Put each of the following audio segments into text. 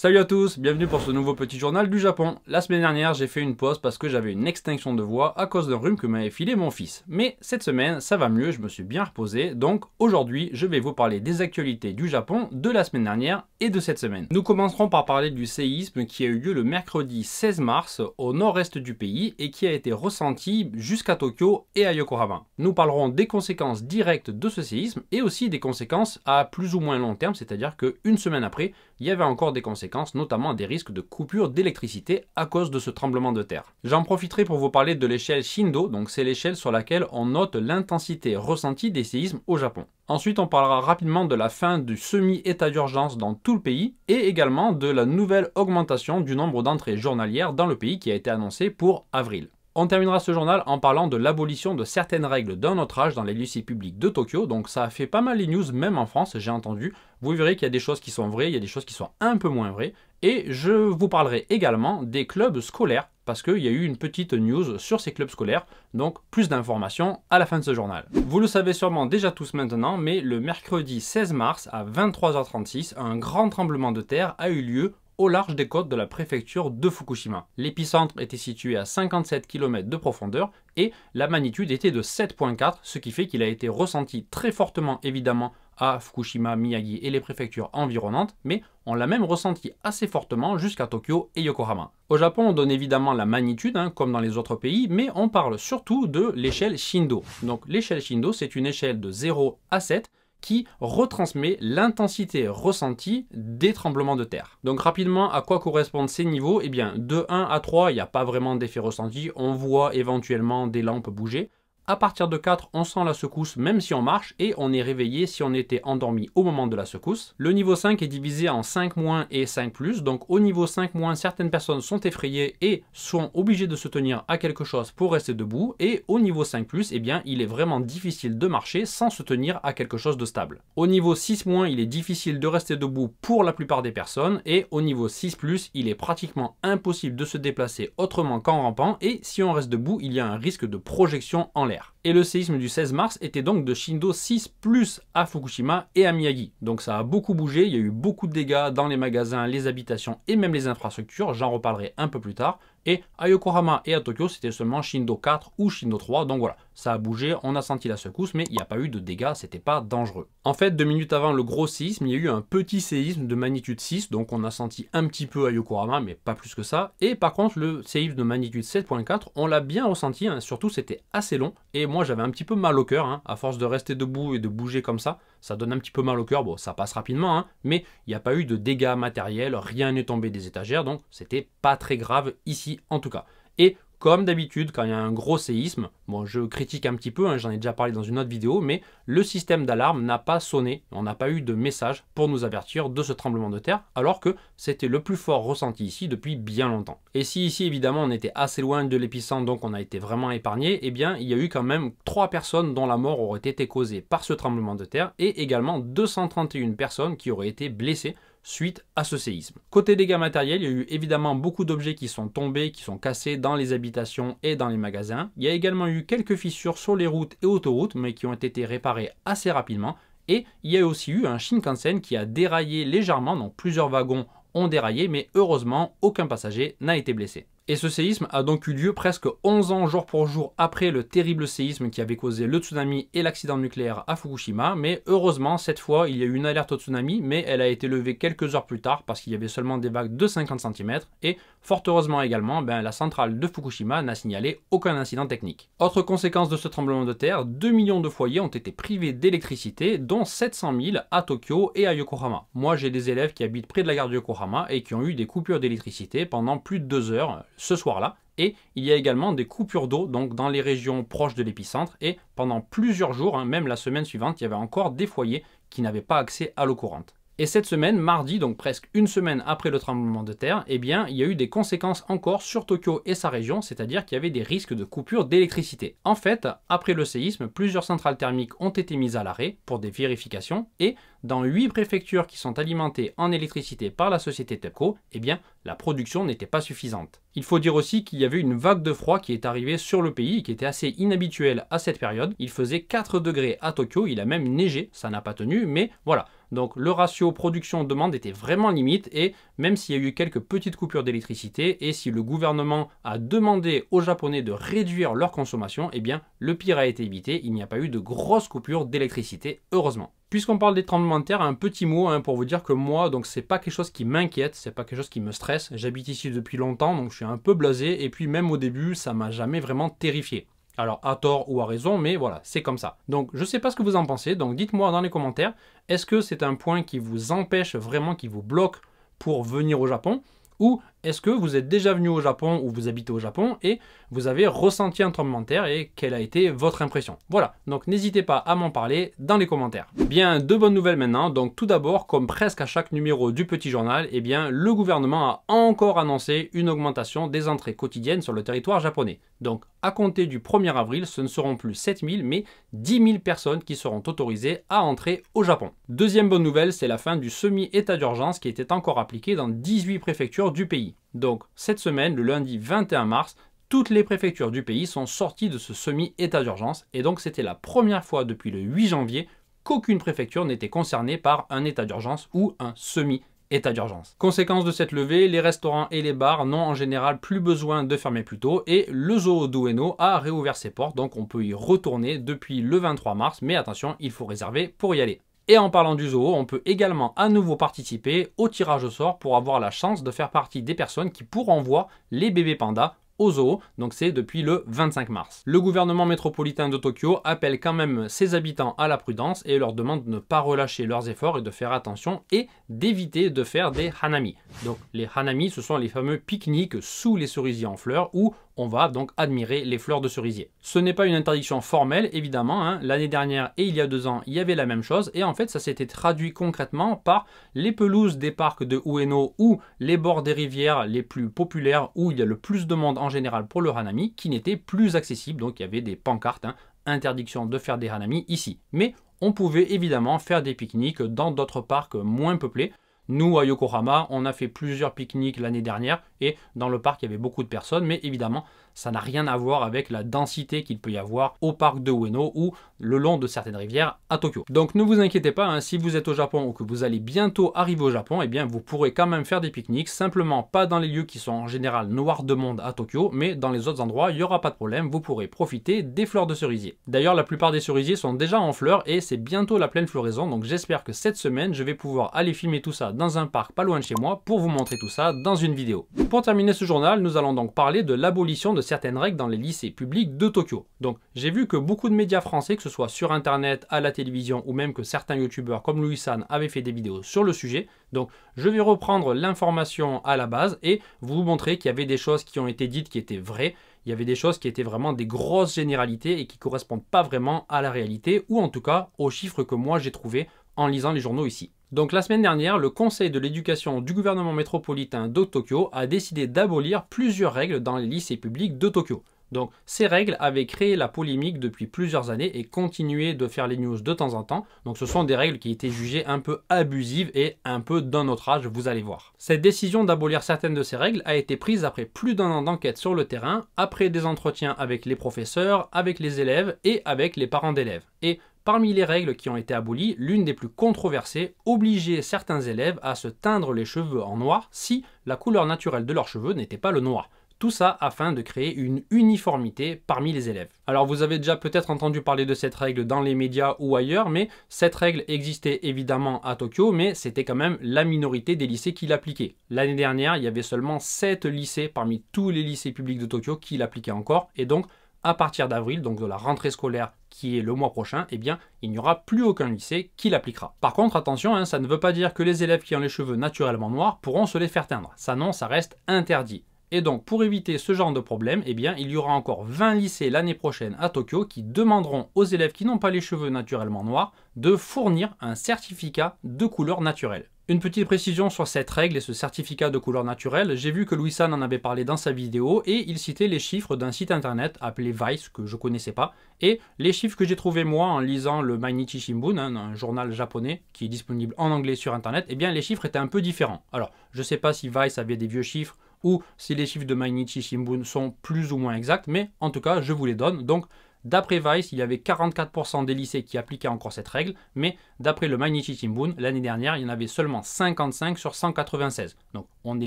Salut à tous, bienvenue pour ce nouveau petit journal du Japon. La semaine dernière, j'ai fait une pause parce que j'avais une extinction de voix à cause d'un rhume que m'avait filé mon fils. Mais cette semaine, ça va mieux, je me suis bien reposé, donc aujourd'hui, je vais vous parler des actualités du Japon de la semaine dernière et de cette semaine. Nous commencerons par parler du séisme qui a eu lieu le mercredi 16 mars au nord-est du pays et qui a été ressenti jusqu'à Tokyo et à Yokohama. Nous parlerons des conséquences directes de ce séisme et aussi des conséquences à plus ou moins long terme, c'est-à-dire qu'une semaine après, il y avait encore des conséquences, notamment des risques de coupure d'électricité à cause de ce tremblement de terre. J'en profiterai pour vous parler de l'échelle Shindo, donc c'est l'échelle sur laquelle on note l'intensité ressentie des séismes au Japon. Ensuite, on parlera rapidement de la fin du semi-état d'urgence dans tout le pays et également de la nouvelle augmentation du nombre d'entrées journalières dans le pays qui a été annoncée pour avril. On terminera ce journal en parlant de l'abolition de certaines règles d'un autre âge dans les lycées publics de Tokyo. Donc ça a fait pas mal les news, même en France, j'ai entendu. Vous verrez qu'il y a des choses qui sont vraies, il y a des choses qui sont un peu moins vraies. Et je vous parlerai également des clubs scolaires, parce qu'il y a eu une petite news sur ces clubs scolaires. Donc plus d'informations à la fin de ce journal. Vous le savez sûrement déjà tous maintenant, mais le mercredi 16 mars à 23h36, un grand tremblement de terre a eu lieu au large des côtes de la préfecture de Fukushima. L'épicentre était situé à 57 km de profondeur et la magnitude était de 7.4, ce qui fait qu'il a été ressenti très fortement évidemment à Fukushima, Miyagi et les préfectures environnantes, mais on l'a même ressenti assez fortement jusqu'à Tokyo et Yokohama. Au Japon, on donne évidemment la magnitude, comme dans les autres pays, mais on parle surtout de l'échelle Shindo. Donc l'échelle Shindo, c'est une échelle de 0 à 7, qui retransmet l'intensité ressentie des tremblements de terre. Donc rapidement, à quoi correspondent ces niveaux? Eh bien, de 1 à 3, il n'y a pas vraiment d'effet ressenti, on voit éventuellement des lampes bouger. À partir de 4, on sent la secousse même si on marche et on est réveillé si on était endormi au moment de la secousse. Le niveau 5 est divisé en 5- et 5+, donc au niveau 5-, certaines personnes sont effrayées et sont obligées de se tenir à quelque chose pour rester debout, et au niveau 5+, eh bien, il est vraiment difficile de marcher sans se tenir à quelque chose de stable. Au niveau 6-, il est difficile de rester debout pour la plupart des personnes, et au niveau 6+, il est pratiquement impossible de se déplacer autrement qu'en rampant, et si on reste debout, il y a un risque de projection en l'air. Et le séisme du 16 mars était donc de Shindo 6+ à Fukushima et à Miyagi. Donc ça a beaucoup bougé, il y a eu beaucoup de dégâts dans les magasins, les habitations et même les infrastructures, j'en reparlerai un peu plus tard. Et à Yokohama et à Tokyo, c'était seulement Shindo 4 ou Shindo 3, donc voilà, ça a bougé, on a senti la secousse, mais il n'y a pas eu de dégâts, c'était pas dangereux. En fait, 2 minutes avant le gros séisme, il y a eu un petit séisme de magnitude 6, donc on a senti un petit peu à Yokohama, mais pas plus que ça. Et par contre, le séisme de magnitude 7.4, on l'a bien ressenti, surtout c'était assez long, et moi j'avais un petit peu mal au cœur, à force de rester debout et de bouger comme ça donne un petit peu mal au cœur, bon ça passe rapidement, mais il n'y a pas eu de dégâts matériels, rien n'est tombé des étagères, donc c'était pas très grave ici en tout cas. Et comme d'habitude, quand il y a un gros séisme, bon, je critique un petit peu, j'en ai déjà parlé dans une autre vidéo, mais le système d'alarme n'a pas sonné, on n'a pas eu de message pour nous avertir de ce tremblement de terre, alors que c'était le plus fort ressenti ici depuis bien longtemps. Et si ici, évidemment, on était assez loin de l'épicentre, donc on a été vraiment épargné, eh bien, il y a eu quand même 3 personnes dont la mort aurait été causée par ce tremblement de terre, et également 231 personnes qui auraient été blessées suite à ce séisme. Côté dégâts matériels, il y a eu évidemment beaucoup d'objets qui sont tombés, qui sont cassés dans les habitations et dans les magasins. Il y a également eu quelques fissures sur les routes et autoroutes, mais qui ont été réparées assez rapidement. Et il y a aussi eu un Shinkansen qui a déraillé légèrement, donc plusieurs wagons ont déraillé, mais heureusement, aucun passager n'a été blessé. Et ce séisme a donc eu lieu presque 11 ans jour pour jour après le terrible séisme qui avait causé le tsunami et l'accident nucléaire à Fukushima, mais heureusement cette fois il y a eu une alerte au tsunami, mais elle a été levée quelques heures plus tard parce qu'il y avait seulement des vagues de 50 cm, et fort heureusement également, la centrale de Fukushima n'a signalé aucun incident technique. Autre conséquence de ce tremblement de terre, 2 millions de foyers ont été privés d'électricité, dont 700 000 à Tokyo et à Yokohama. Moi j'ai des élèves qui habitent près de la gare de Yokohama et qui ont eu des coupures d'électricité pendant plus de 2 heures ce soir-là, et il y a également des coupures d'eau donc dans les régions proches de l'épicentre, et pendant plusieurs jours, même la semaine suivante, il y avait encore des foyers qui n'avaient pas accès à l'eau courante. Et cette semaine, mardi, donc presque une semaine après le tremblement de terre, eh bien, il y a eu des conséquences encore sur Tokyo et sa région, c'est-à-dire qu'il y avait des risques de coupure d'électricité. En fait, après le séisme, plusieurs centrales thermiques ont été mises à l'arrêt pour des vérifications, et dans 8 préfectures qui sont alimentées en électricité par la société TEPCO, eh bien, la production n'était pas suffisante. Il faut dire aussi qu'il y avait une vague de froid qui est arrivée sur le pays et qui était assez inhabituelle à cette période. Il faisait 4 degrés à Tokyo, il a même neigé, ça n'a pas tenu, mais voilà. Donc le ratio production-demande était vraiment limite et même s'il y a eu quelques petites coupures d'électricité et si le gouvernement a demandé aux Japonais de réduire leur consommation, eh bien le pire a été évité, il n'y a pas eu de grosses coupures d'électricité, heureusement. Puisqu'on parle des tremblements de terre, un petit mot pour vous dire que moi, donc c'est pas quelque chose qui m'inquiète, c'est pas quelque chose qui me stresse. J'habite ici depuis longtemps, donc je suis un peu blasé et puis même au début, ça m'a jamais vraiment terrifié. Alors à tort ou à raison, mais voilà, c'est comme ça. Donc je sais pas ce que vous en pensez, donc dites-moi dans les commentaires, est-ce que c'est un point qui vous empêche vraiment, qui vous bloque pour venir au Japon? Ou est-ce que vous êtes déjà venu au Japon ou vous habitez au Japon et vous avez ressenti un tremblement de terre et quelle a été votre impression? Voilà, donc n'hésitez pas à m'en parler dans les commentaires. Bien, deux bonnes nouvelles maintenant. Donc tout d'abord, comme presque à chaque numéro du Petit Journal, eh bien le gouvernement a encore annoncé une augmentation des entrées quotidiennes sur le territoire japonais. Donc à compter du 1er avril, ce ne seront plus 7000 mais 10 000 personnes qui seront autorisées à entrer au Japon. Deuxième bonne nouvelle, c'est la fin du semi-état d'urgence qui était encore appliqué dans 18 préfectures du pays. Donc cette semaine, le lundi 21 mars, toutes les préfectures du pays sont sorties de ce semi-état d'urgence et donc c'était la première fois depuis le 8 janvier qu'aucune préfecture n'était concernée par un état d'urgence ou un semi-état d'urgence. Conséquence de cette levée, les restaurants et les bars n'ont en général plus besoin de fermer plus tôt et le zoo d'Ueno a réouvert ses portes, donc on peut y retourner depuis le 23 mars, mais attention, il faut réserver pour y aller. Et en parlant du zoo, on peut également à nouveau participer au tirage au sort pour avoir la chance de faire partie des personnes qui pourront voir les bébés pandas au zoo, donc c'est depuis le 25 mars. Le gouvernement métropolitain de Tokyo appelle quand même ses habitants à la prudence et leur demande de ne pas relâcher leurs efforts et de faire attention et d'éviter de faire des hanami. Donc les hanami, ce sont les fameux pique-niques sous les cerisiers en fleurs où on va donc admirer les fleurs de cerisier. Ce n'est pas une interdiction formelle, évidemment. L'année dernière et il y a 2 ans, il y avait la même chose. Et en fait, ça s'était traduit concrètement par les pelouses des parcs de Ueno ou les bords des rivières les plus populaires où il y a le plus de monde en général pour le hanami qui n'étaient plus accessibles. Donc, il y avait des pancartes, interdiction de faire des hanami ici. Mais on pouvait évidemment faire des pique-niques dans d'autres parcs moins peuplés. Nous, à Yokohama, on a fait plusieurs pique-niques l'année dernière et dans le parc, il y avait beaucoup de personnes, mais évidemment, ça n'a rien à voir avec la densité qu'il peut y avoir au parc de Ueno ou le long de certaines rivières à Tokyo. Donc ne vous inquiétez pas, si vous êtes au Japon ou que vous allez bientôt arriver au Japon, eh bien vous pourrez quand même faire des pique-niques, simplement pas dans les lieux qui sont en général noirs de monde à Tokyo, mais dans les autres endroits, il n'y aura pas de problème, vous pourrez profiter des fleurs de cerisier. D'ailleurs, la plupart des cerisiers sont déjà en fleurs et c'est bientôt la pleine floraison, donc j'espère que cette semaine, je vais pouvoir aller filmer tout ça dans un parc pas loin de chez moi pour vous montrer tout ça dans une vidéo. Pour terminer ce journal, nous allons donc parler de l'abolition de certaines règles dans les lycées publics de Tokyo. Donc j'ai vu que beaucoup de médias français, que ce soit sur internet, à la télévision ou même que certains youtubeurs comme Louis-San avaient fait des vidéos sur le sujet. Donc je vais reprendre l'information à la base et vous montrer qu'il y avait des choses qui ont été dites qui étaient vraies. Il y avait des choses qui étaient vraiment des grosses généralités et qui ne correspondent pas vraiment à la réalité ou en tout cas aux chiffres que moi j'ai trouvés en lisant les journaux ici. Donc la semaine dernière, le Conseil de l'éducation du gouvernement métropolitain de Tokyo a décidé d'abolir plusieurs règles dans les lycées publics de Tokyo. Donc ces règles avaient créé la polémique depuis plusieurs années et continuaient de faire les news de temps en temps. Donc ce sont des règles qui étaient jugées un peu abusives et un peu d'un autre âge, vous allez voir. Cette décision d'abolir certaines de ces règles a été prise après plus d'1 an d'enquête sur le terrain, après des entretiens avec les professeurs, avec les élèves et avec les parents d'élèves. Et parmi les règles qui ont été abolies, l'une des plus controversées obligeait certains élèves à se teindre les cheveux en noir si la couleur naturelle de leurs cheveux n'était pas le noir. Tout ça afin de créer une uniformité parmi les élèves. Alors vous avez déjà peut-être entendu parler de cette règle dans les médias ou ailleurs, mais cette règle existait évidemment à Tokyo, mais c'était quand même la minorité des lycées qui l'appliquaient. L'année dernière, il y avait seulement 7 lycées parmi tous les lycées publics de Tokyo qui l'appliquaient encore, et donc à partir d'avril, donc de la rentrée scolaire qui est le mois prochain, eh bien, il n'y aura plus aucun lycée qui l'appliquera. Par contre, attention, ça ne veut pas dire que les élèves qui ont les cheveux naturellement noirs pourront se les faire teindre. Ça non, ça reste interdit. Et donc, pour éviter ce genre de problème, eh bien, il y aura encore 20 lycées l'année prochaine à Tokyo qui demanderont aux élèves qui n'ont pas les cheveux naturellement noirs de fournir un certificat de couleur naturelle. Une petite précision sur cette règle et ce certificat de couleur naturelle, j'ai vu que Louis-San en avait parlé dans sa vidéo et il citait les chiffres d'un site internet appelé Vice que je connaissais pas et les chiffres que j'ai trouvés moi en lisant le Mainichi Shimbun, un journal japonais qui est disponible en anglais sur internet, eh bien les chiffres étaient un peu différents. Alors je sais pas si Vice avait des vieux chiffres ou si les chiffres de Mainichi Shimbun sont plus ou moins exacts, mais en tout cas je vous les donne. Donc d'après Vice, il y avait 44% des lycées qui appliquaient encore cette règle, mais d'après le Mainichi Shimbun, l'année dernière, il y en avait seulement 55 sur 196. Donc on est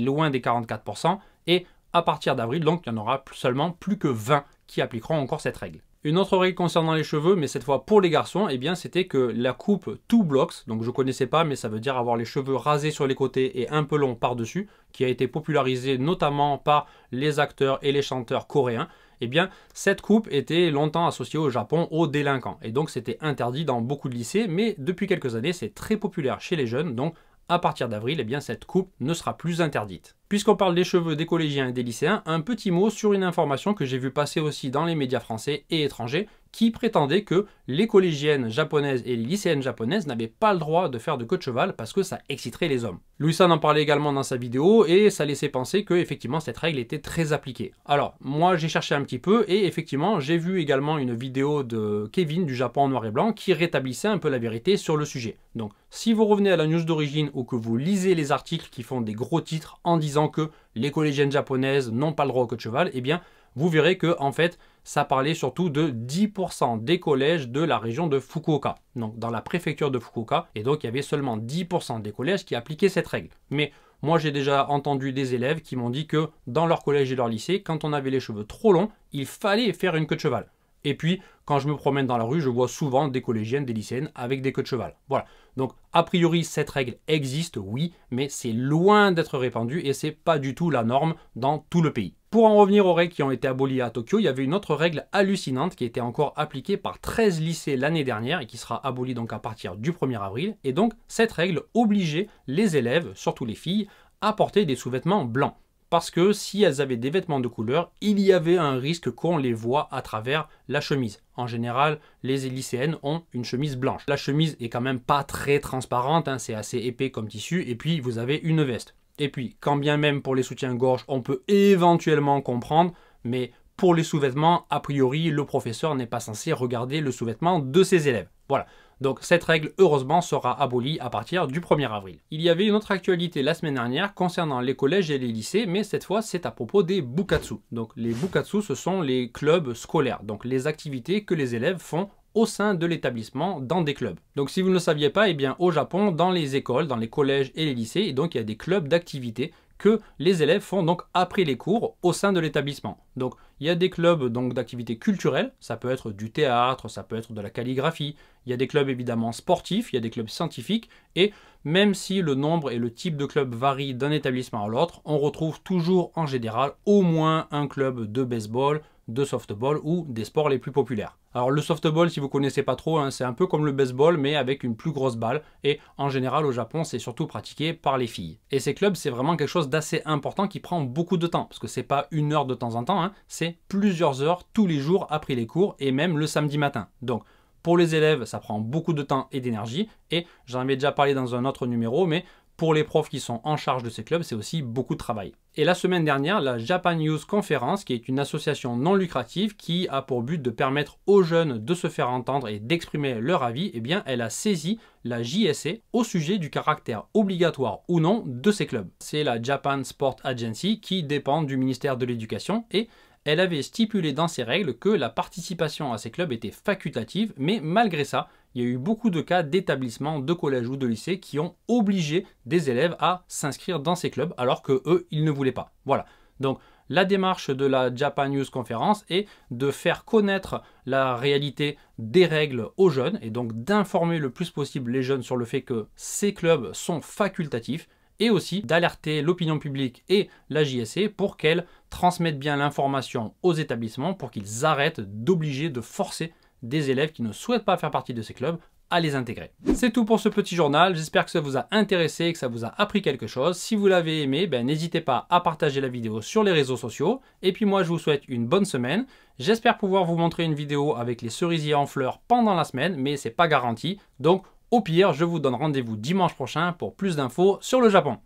loin des 44%, et à partir d'avril, donc il y en aura seulement plus que 20 qui appliqueront encore cette règle. Une autre règle concernant les cheveux, mais cette fois pour les garçons, eh bien c'était que la coupe two blocks, donc je connaissais pas, mais ça veut dire avoir les cheveux rasés sur les côtés et un peu longs par-dessus, qui a été popularisée notamment par les acteurs et les chanteurs coréens. Eh bien, cette coupe était longtemps associée au Japon aux délinquants. Et donc, c'était interdit dans beaucoup de lycées, mais depuis quelques années, c'est très populaire chez les jeunes. Donc, à partir d'avril, eh bien, cette coupe ne sera plus interdite. Puisqu'on parle des cheveux des collégiens et des lycéens, un petit mot sur une information que j'ai vu passer aussi dans les médias français et étrangers, qui prétendait que les collégiennes japonaises et les lycéennes japonaises n'avaient pas le droit de faire de queue de cheval parce que ça exciterait les hommes. Louis-San en parlait également dans sa vidéo et ça laissait penser que effectivement cette règle était très appliquée. Alors moi j'ai cherché un petit peu et effectivement j'ai vu également une vidéo de Kevin du Japon en noir et blanc qui rétablissait un peu la vérité sur le sujet. Donc si vous revenez à la news d'origine ou que vous lisez les articles qui font des gros titres en disant que les collégiennes japonaises n'ont pas le droit au queue de cheval, eh bien vous verrez que en fait ça parlait surtout de 10% des collèges de la région de Fukuoka, donc dans la préfecture de Fukuoka, et donc il y avait seulement 10% des collèges qui appliquaient cette règle. Mais moi j'ai déjà entendu des élèves qui m'ont dit que dans leur collège et leur lycée, quand on avait les cheveux trop longs, il fallait faire une queue de cheval. Et puis, quand je me promène dans la rue, je vois souvent des collégiennes, des lycéennes avec des queues de cheval. Voilà. Donc, a priori, cette règle existe, oui, mais c'est loin d'être répandu et c'est pas du tout la norme dans tout le pays. Pour en revenir aux règles qui ont été abolies à Tokyo, il y avait une autre règle hallucinante qui était encore appliquée par 13 lycées l'année dernière et qui sera abolie donc à partir du 1er avril. Et donc, cette règle obligeait les élèves, surtout les filles, à porter des sous-vêtements blancs. Parce que si elles avaient des vêtements de couleur, il y avait un risque qu'on les voit à travers la chemise. En général, les lycéennes ont une chemise blanche. La chemise est quand même pas très transparente, hein, c'est assez épais comme tissu, et puis vous avez une veste. Et puis, quand bien même pour les soutiens-gorge, on peut éventuellement comprendre, mais pour les sous-vêtements, a priori, le professeur n'est pas censé regarder le sous-vêtement de ses élèves. Voilà. Donc cette règle, heureusement, sera abolie à partir du 1er avril. Il y avait une autre actualité la semaine dernière concernant les collèges et les lycées, mais cette fois, c'est à propos des bukatsu. Donc les bukatsu, ce sont les clubs scolaires, donc les activités que les élèves font au sein de l'établissement dans des clubs. Donc si vous ne le saviez pas, eh bien au Japon, dans les écoles, dans les collèges et les lycées, donc il y a des clubs d'activités que les élèves font donc après les cours au sein de l'établissement. Donc il y a des clubs donc d'activités culturelles, ça peut être du théâtre, ça peut être de la calligraphie, il y a des clubs évidemment sportifs, il y a des clubs scientifiques et même si le nombre et le type de club varient d'un établissement à l'autre, on retrouve toujours en général au moins un club de baseball, de softball ou des sports les plus populaires. Alors le softball, si vous ne connaissez pas trop, hein, c'est un peu comme le baseball mais avec une plus grosse balle et en général au Japon c'est surtout pratiqué par les filles. Et ces clubs c'est vraiment quelque chose d'assez important qui prend beaucoup de temps parce que c'est pas une heure de temps en temps, hein, c'est plusieurs heures tous les jours après les cours et même le samedi matin. Donc pour les élèves ça prend beaucoup de temps et d'énergie et j'en avais déjà parlé dans un autre numéro mais pour les profs qui sont en charge de ces clubs, c'est aussi beaucoup de travail. Et la semaine dernière, la Japan Youth Conference, qui est une association non lucrative qui a pour but de permettre aux jeunes de se faire entendre et d'exprimer leur avis, eh bien, elle a saisi la JSA au sujet du caractère obligatoire ou non de ces clubs. C'est la Japan Sport Agency qui dépend du ministère de l'Éducation et elle avait stipulé dans ses règles que la participation à ces clubs était facultative, mais malgré ça, il y a eu beaucoup de cas d'établissements, de collèges ou de lycées qui ont obligé des élèves à s'inscrire dans ces clubs alors que eux, ils ne voulaient pas. Voilà. Donc, la démarche de la Japan Youth Conference est de faire connaître la réalité des règles aux jeunes et donc d'informer le plus possible les jeunes sur le fait que ces clubs sont facultatifs et aussi d'alerter l'opinion publique et la JSA pour qu'elles transmettent bien l'information aux établissements pour qu'ils arrêtent d'obliger, de forcer des élèves qui ne souhaitent pas faire partie de ces clubs à les intégrer. C'est tout pour ce petit journal, j'espère que ça vous a intéressé et que ça vous a appris quelque chose. Si vous l'avez aimé, n'hésitez pas à partager la vidéo sur les réseaux sociaux. Et puis moi je vous souhaite une bonne semaine. J'espère pouvoir vous montrer une vidéo avec les cerisiers en fleurs pendant la semaine, mais c'est pas garanti. Donc Au pire, je vous donne rendez-vous dimanche prochain pour plus d'infos sur le Japon.